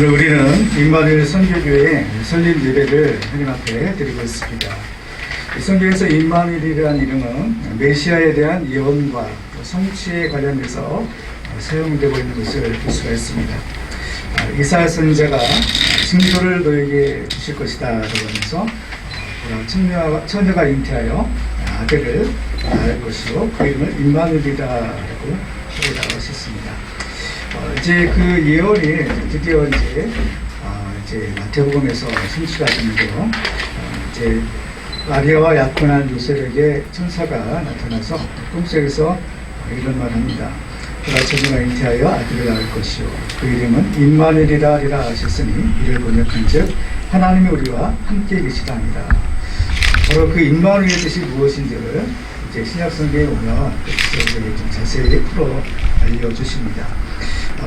오늘 우리는 임마누엘 선교교회 설립 예배를 하나님 앞에 드리고 있습니다. 이 성경에서 임마누엘이라는 이름은 메시아에 대한 예언과 성취에 관련해서 사용되고 있는 것을 볼 수가 있습니다. 이사야 선지자가 징조를 너에게 주실 것이다 라고 하면서 처녀가 잉태하여 아들을 낳을 것이요 그 이름을 임마누엘이라고 하고 하셨습니다. 이제 그 예언이 드디어 이제 마태복음에서 성취가 되는데요. 이제 마리아와 약혼한 요셉에게 천사가 나타나서 꿈속에서 이런 말을 합니다. 그가 처녀가 잉태하여 아들을 낳을 것이요 그 이름은 임마누엘이라 하셨으니 이를 번역한즉 하나님이 우리와 함께 계시다 합니다. 바로 그 임마누엘의 뜻이 무엇인지를 이제 신약 성경에 오면 좀 자세히 풀어 알려주십니다.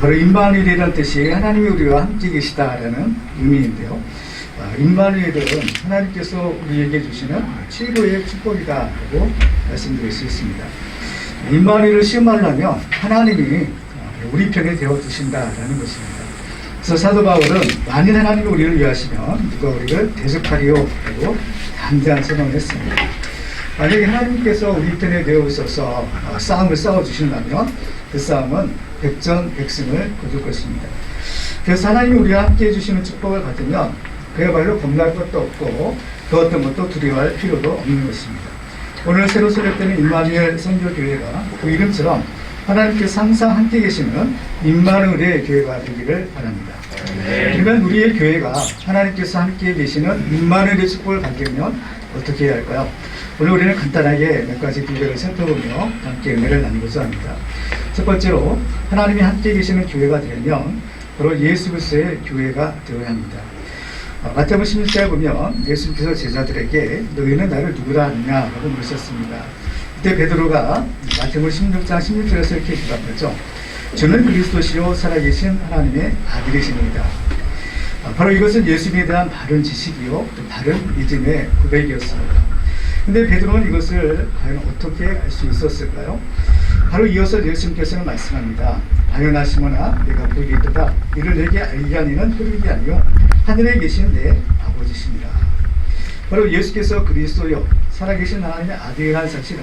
바로 임마누엘이라는 뜻이 하나님이 우리와 함께 계시다라는 의미인데요. 임마누엘은 하나님께서 우리에게 주시는 최고의 축복이다라고 말씀드릴 수 있습니다. 임마누엘을 시험하려면 하나님이 우리 편에 되어주신다라는 것입니다. 그래서 사도 바울은 만일 하나님이 우리를 위하시면 누가 우리를 대적하리요 라고 담대한 선언을 했습니다. 만약에 하나님께서 우리 편에 되어있어서 싸움을 싸워주신다면 그 싸움은 백전백승을 거둘 것입니다. 그래서 하나님이 우리와 함께 해주시는 축복을 받으면 그야말로 겁날 것도 없고 그 어떤 것도 두려워할 필요도 없는 것입니다. 오늘 새로 설립되는 임마누엘 선교교회가 그 이름처럼 하나님께서 항상 함께 계시는 임마누엘의 교회가 되기를 바랍니다. 그러면 우리의 교회가 하나님께서 함께 계시는 임마누엘의 축복을 받으려면 어떻게 해야 할까요? 오늘 우리는 간단하게 몇 가지 비결을 살펴보며 함께 은혜를 나누고자 합니다. 첫 번째로 하나님이 함께 계시는 교회가 되려면 바로 예수 그리스도의 교회가 되어야 합니다. 마태복음 16장에 보면 예수님께서 제자들에게 너희는 나를 누구라 하느냐라고 물으셨습니다. 그때 베드로가 마태복음 16장 16절에서 이렇게 대답하죠. 주는 그리스도시요 살아계신 하나님의 아들이십니다. 바로 이것은 예수님에 대한 바른 지식이요 또 바른 믿음의 고백이었습니다. 근데 베드로는 이것을 과연 어떻게 알 수 있었을까요? 바로 이어서 예수님께서는 말씀합니다. 당연하시모나 내가 보이겠도다. 이를 내게 알게 하니는 혈육이 아니요 하늘에 계신 내 아버지십니다. 바로 예수께서 그리스도요 살아계신 하나님의 아들이라는 사실은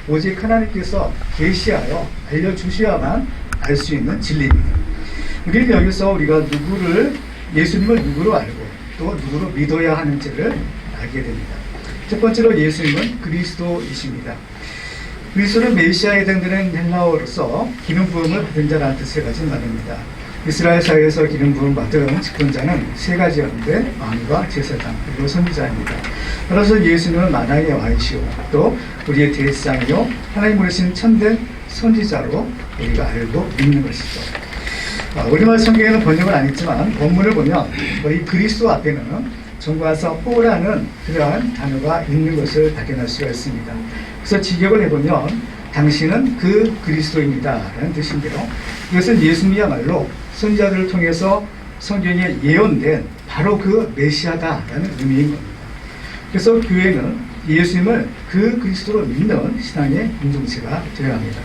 오직 하나님께서 계시하여 알려주셔야만 알 수 있는 진리입니다. 우리는 여기서 우리가 예수님을 누구로 알고 또 누구로 믿어야 하는지를 알게 됩니다. 첫 번째로 예수님은 그리스도이십니다. 그리스도는 메시아에 해당되는 헬라어로서 기름 부음을 받은 자라는 뜻을 가진 말입니다. 이스라엘 사회에서 기름 부음 받은 직분자는 세 가지였는데 왕과 제사장 그리고 선지자입니다. 따라서 예수님은 만왕의 왕이시오 또 우리의 대제사장이요 하나님 보내신 참된 선지자로 우리가 알고 믿는 것이죠. 우리말 성경에는 번역은 안 했지만 본문을 보면 이 그리스도 앞에는 정과사 호라는 그러한 단어가 있는 것을 발견할 수가 있습니다. 그래서 직역을 해보면 당신은 그 그리스도입니다 라는 뜻인데요. 이것은 예수님이야말로 선지자들을 통해서 성경에 예언된 바로 그 메시아다라는 의미인 겁니다. 그래서 교회는 예수님을 그 그리스도로 믿는 신앙의 공동체가 되어야 합니다.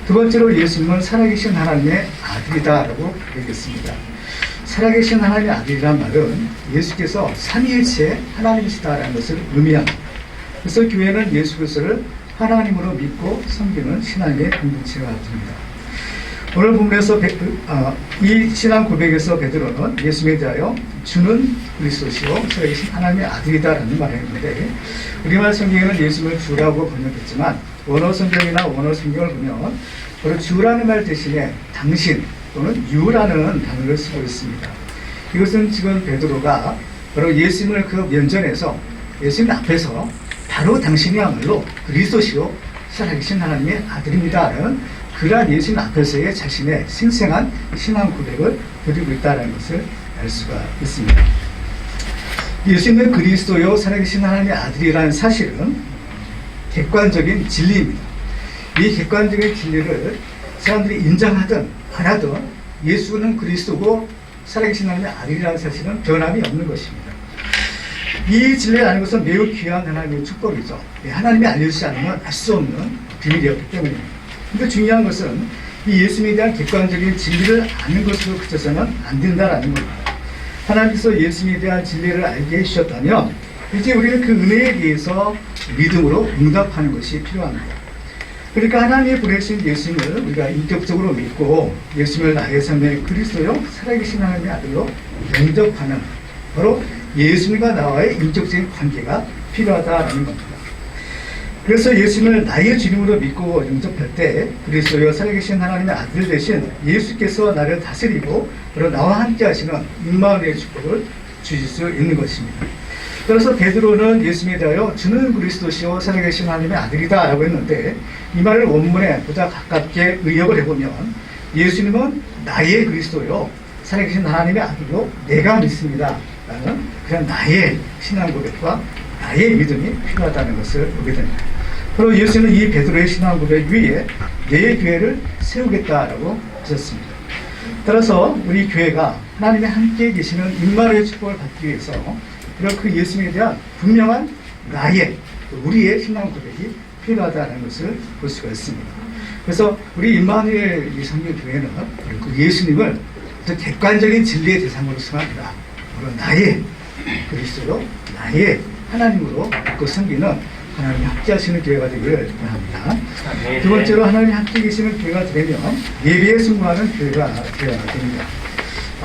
두 번째로 예수님은 살아계신 하나님의 아들이다라고 얘기했습니다. 살아계신 하나님의 아들이란 말은 예수께서 삼위일체 하나님이시다라는 것을 의미합니다. 그래서 교회는 예수 그리스도를 하나님으로 믿고 섬기는 신앙의 공동체가 됩니다. 오늘 본문에서 이 신앙 고백에서 베드로는 예수님에 대하여 주는 그리스도시요 살아계신 하나님의 아들이다라는 말을 했는데 우리말 성경에는 예수님을 주라고 번역했지만 원어 성경이나 원어 성경을 보면 바로 주라는 말 대신에 당신 또는 유라는 단어를 쓰고 있습니다. 이것은 지금 베드로가 바로 예수님을 그 면전에서 예수님 앞에서 바로 당신이야말로 그리스도시요 살아계신 하나님의 아들입니다라는 그러한 예수님 앞에서의 자신의 생생한 신앙 고백을 드리고 있다는 것을 알 수가 있습니다. 예수님은 그리스도요 살아계신 하나님의 아들이라는 사실은 객관적인 진리입니다. 이 객관적인 진리를 사람들이 인정하든 안 하든 예수는 그리스도고 살아계신 하나님의 아들이라는 사실은 변함이 없는 것입니다. 이 진리를 아는 것은 매우 귀한 하나님의 축복이죠. 하나님이 알려주지 않으면 알 수 없는 비밀이었기 때문입니다. 그런데 중요한 것은 이 예수님에 대한 객관적인 진리를 아는 것으로 그쳐서는 안 된다라는 겁니다. 하나님께서 예수님에 대한 진리를 알게 해주셨다면 이제 우리는 그 은혜에 대해서 믿음으로 응답하는 것이 필요합니다. 그러니까 하나님이 보내신 예수님을 우리가 인격적으로 믿고 예수님을 나의 삶의 그리스도요 살아계신 하나님의 아들로 영접하는 바로 예수님과 나와의 인격적인 관계가 필요하다라는 겁니다. 그래서 예수님을 나의 주님으로 믿고 영접할 때 그리스도여 살아계신 하나님의 아들 대신 예수께서 나를 다스리고 바로 나와 함께 하시는 임마누엘의 축복을 주실 수 있는 것입니다. 그래서 베드로는 예수님에 대하여 주는 그리스도시요 살아계신 하나님의 아들이다 라고 했는데 이 말을 원문에 보다 가깝게 의역을 해보면 예수님은 나의 그리스도요 살아계신 하나님의 아들로 내가 믿습니다 라는 그냥 나의 신앙 고백과 나의 믿음이 필요하다는 것을 보게 됩니다. 바로 예수는 이 베드로의 신앙 고백 위에 내 교회를 세우겠다라고 하셨습니다. 따라서 우리 교회가 하나님의 함께 계시는 임마누엘의 축복을 받기 위해서 바로 그 예수님에 대한 분명한 나의 우리의 신앙 고백이 필요하다는 것을 볼 수가 있습니다. 그래서 우리 임마누엘 이 선교교회는 그 예수님을 어떤 객관적인 진리의 대상으로서가 아니라 바로 나의 그리스도로 나의 하나님으로 그 섬기는 하나님이 함께 하시는 교회가 되기를 바랍니다. 두 번째로 하나님이 함께 계시는 교회가 되면 예배에 승부하는 교회가 되어야 됩니다.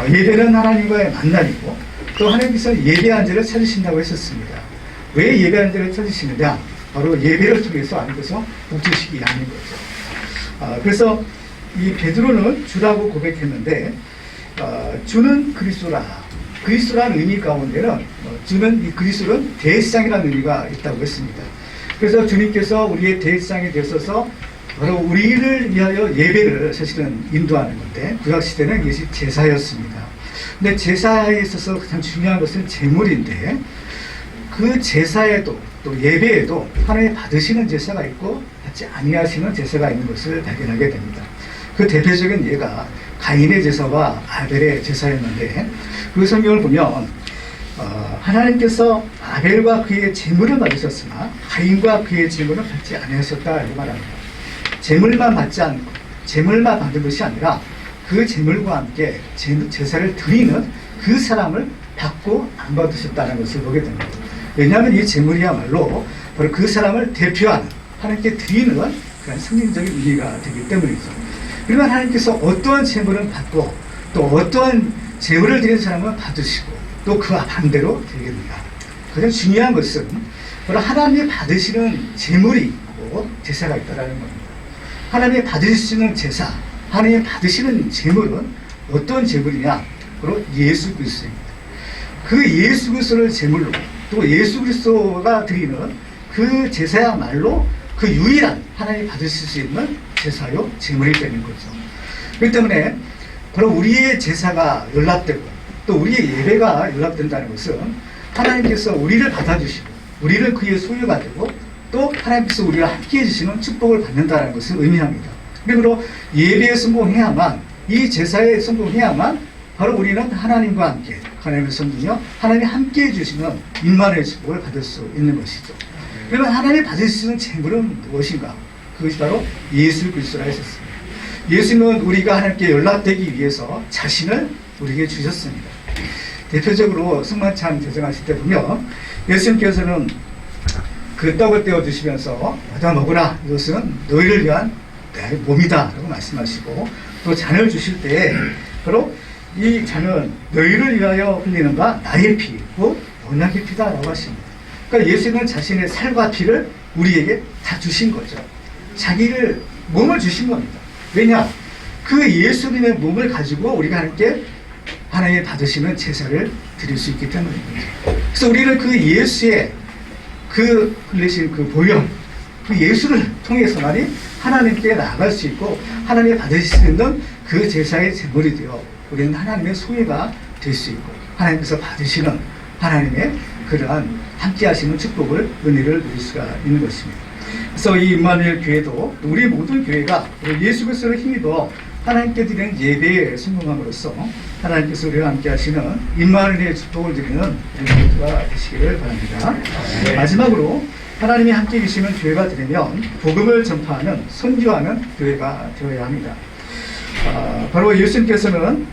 예배는 하나님과의 만남이고 또 하나님께서 예배한 자를 찾으신다고 했었습니다. 왜 예배한 자를 찾으시느냐? 바로 예배를 통해서 하나님께서 복주시기 하는 거죠. 그래서 이 베드로는 주라고 고백했는데 주는 그리스도라. 그리스도라는 의미 가운데는 주는 이 그리스도는 대제사장이라는 의미가 있다고 했습니다. 그래서 주님께서 우리의 대제사장이 되셔서 바로 우리를 위하여 예배를 사실은 인도하는 건데 구약시대는 이것이 제사였습니다. 근데 제사에 있어서 가장 중요한 것은 제물인데 그 제사에도 또 예배에도 하나님 받으시는 제사가 있고 받지 아니하시는 제사가 있는 것을 발견하게 됩니다. 그 대표적인 예가 가인의 제사와 아벨의 제사였는데 그 성경을 보면 하나님께서 아벨과 그의 제물을 받으셨으나 가인과 그의 제물은 받지 아니하셨다 이렇게 말합니다. 제물만 받지 않고 제물만 받은 것이 아니라 그 제물과 함께 제사를 드리는 그 사람을 받고 안 받으셨다는 것을 보게 됩니다. 왜냐하면 이 제물이야말로 바로 그 사람을 대표하는 하나님께 드리는 그런 성경적인 의미가 되기 때문이죠. 그러면 하나님께서 어떠한 제물은 받고 또 어떠한 제물을 드리는 사람은 받으시고 또 그와 반대로 드리게 됩니다. 가장 중요한 것은 바로 하나님이 받으시는 제물이 있고 제사가 있다는 겁니다. 하나님이 받으시는 제사, 하나님이 받으시는 제물은 어떤 제물이냐? 바로 예수 그리스도입니다. 그 예수 그리스도를 제물로 또 예수 그리스도가 드리는 그 제사야말로 그 유일한 하나님이 받으실 수 있는 제사요 제물이 되는 거죠. 그렇기 때문에 바로 우리의 제사가 연락되고 또 우리의 예배가 연락된다는 것은 하나님께서 우리를 받아주시고 우리를 그의 소유가 되고 또 하나님께서 우리와 함께 해주시는 축복을 받는다는 것을 의미합니다. 그러므로 예배에 성공해야만 이 제사에 성공해야만 바로 우리는 하나님과 함께 하나님을 섬기며 하나님이 함께 해주시는 임마누엘의 축복을 받을 수 있는 것이죠. 그러면 하나님이 받을 수 있는 제물은 무엇인가? 그것이 바로 예수 그리스도라 했었습니다. 예수님은 우리가 하나님께 연락되기 위해서 자신을 우리에게 주셨습니다. 대표적으로 성만찬 제정하실 때 보면 예수님께서는 그 떡을 떼어주시면서 받아 먹으라, 이것은 너희를 위한 내 몸이다 라고 말씀하시고 또 잔을 주실 때 바로 이 잔은 너희를 위하여 흘리는 바 나의 피고 언약의 피다 라고 하십니다. 그러니까 예수님은 자신의 살과 피를 우리에게 다 주신 거죠. 자기를 몸을 주신 겁니다. 왜냐? 그 예수님의 몸을 가지고 우리가 함께 하나님이 받으시는 제사를 드릴 수 있기 때문입니다. 그래서 우리는 그 예수의 그 흘리신 그 보혈, 그 예수를 통해서만이 하나님께 나아갈 수 있고 하나님이 받으실 수 있는 그 제사의 제물이 되어 우리는 하나님의 소유가 될 수 있고 하나님께서 받으시는 하나님의 그러한 함께 하시는 축복을 은혜를 누릴 수가 있는 것입니다. 그래서 이 임마누엘 교회도 우리 모든 교회가 예수 그리스도를 힘입어 하나님께 드리는 예배에 성공함으로써 하나님께서 우리와 함께 하시는 임마누엘의 축복을 드리는 우리 모두가 되시기를 바랍니다. 마지막으로 하나님이 함께 계시는 교회가 되려면 복음을 전파하는 선교하는 교회가 되어야 합니다. 바로 예수님께서는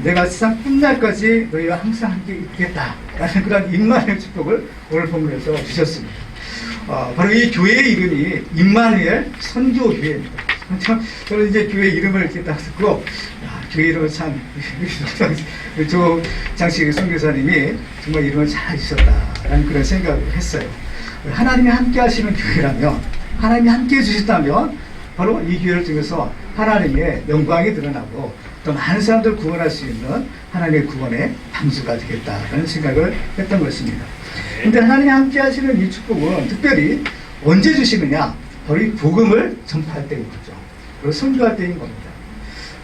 내가 세상 끝날까지 너희와 항상 함께 있겠다 라는 그런 임마누엘 축복을 오늘 본문에서 주셨습니다. 바로 이 교회의 이름이 임마누엘 선교교회입니다. 저는 이제 교회 이름을 이렇게 딱 듣고 교회 이름을 참 조장식 선교사님이 정말 이름을 잘 지셨다라는 그런 생각을 했어요. 하나님이 함께 하시는 교회라면, 하나님이 함께 해주셨다면 바로 이 교회를 통해서 하나님의 영광이 드러나고 또 많은 사람들 구원할 수 있는 하나님의 구원의 방주가 되겠다라는 생각을 했던 것입니다. 그런데 하나님이 함께 하시는 이 축복은 특별히 언제 주시느냐? 바로 이 복음을 전파할 때인 거죠. 그리고 선교할 때인 겁니다.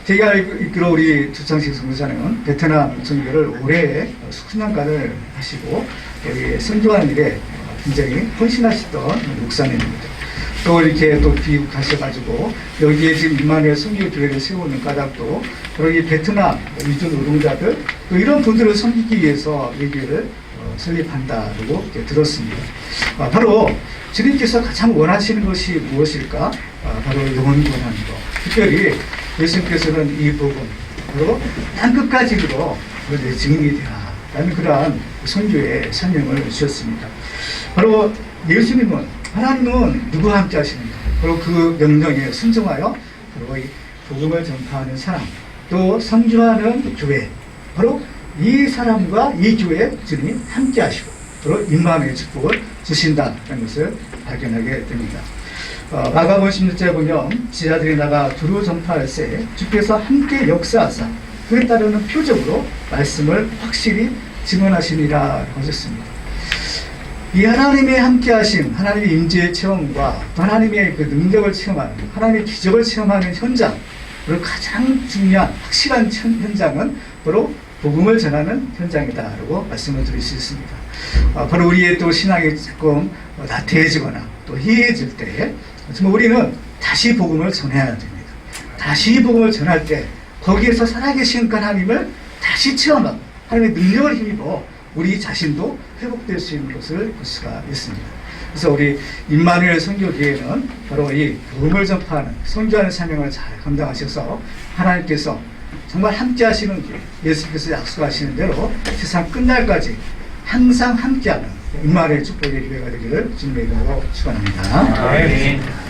제가 이끌어 우리 조창식 선교사는 베트남 선교를 올해 수년간을 하시고 여기 선교하는 일에 굉장히 헌신하셨던 목사님입니다. 또 이렇게 또 미국 가셔가지고 여기에 지금 임마누엘 선교교회를 세우는 까닭도 바로 이 베트남 이주 노동자들 또 이런 분들을 섬기기 위해서 이 교회를 설립한다고 들었습니다. 바로 주님께서 가장 원하시는 것이 무엇일까? 바로 영혼 구원하는 것. 특별히 예수님께서는 이 복음 바로 땅끝까지 이르러 내 증인이 되라 라는 그러한 선교의 사명을 주셨습니다. 바로 예수님은 하나님은 누구와 함께 하시는가? 바로 그 명령에 순종하여 바로 이 복음을 전파하는 사람 또 선교하는 교회 바로 이 사람과 이 교회에 주님이 함께 하시고 바로 임마누엘 축복을 주신다는 것을 발견하게 됩니다. 마가복음 16장에 보면 지자들이 나가 두루 전파할새 주께서 함께 역사하사 그에 따르는 표적으로 말씀을 확실히 증언하시니라 하셨습니다. 이 하나님의 함께하심, 하나님의 임재의 체험과 또 하나님의 그 능력을 체험하는, 하나님의 기적을 체험하는 현장, 그리고 가장 중요한 확실한 현장은 바로 복음을 전하는 현장이다라고 말씀을 드릴 수 있습니다. 바로 우리의 또 신앙이 조금 나태해지거나 또 희해질 때 정말 우리는 다시 복음을 전해야 됩니다. 다시 복음을 전할 때 거기에서 살아계신 하나님을 다시 체험하고 하나님의 능력을 힘입어 우리 자신도 회복될 수 있는 것을 볼 수가 있습니다. 그래서 우리 임마누엘 선교교회는 바로 이 복음을 전파하는 선교하는 사명을 잘 감당하셔서 하나님께서 정말 함께 하시는 교회, 예수께서 약속하시는 대로 세상 끝날까지 항상 함께하는 임마누엘 축복의 교회가 되기를 주님의 이름으로 축원합니다.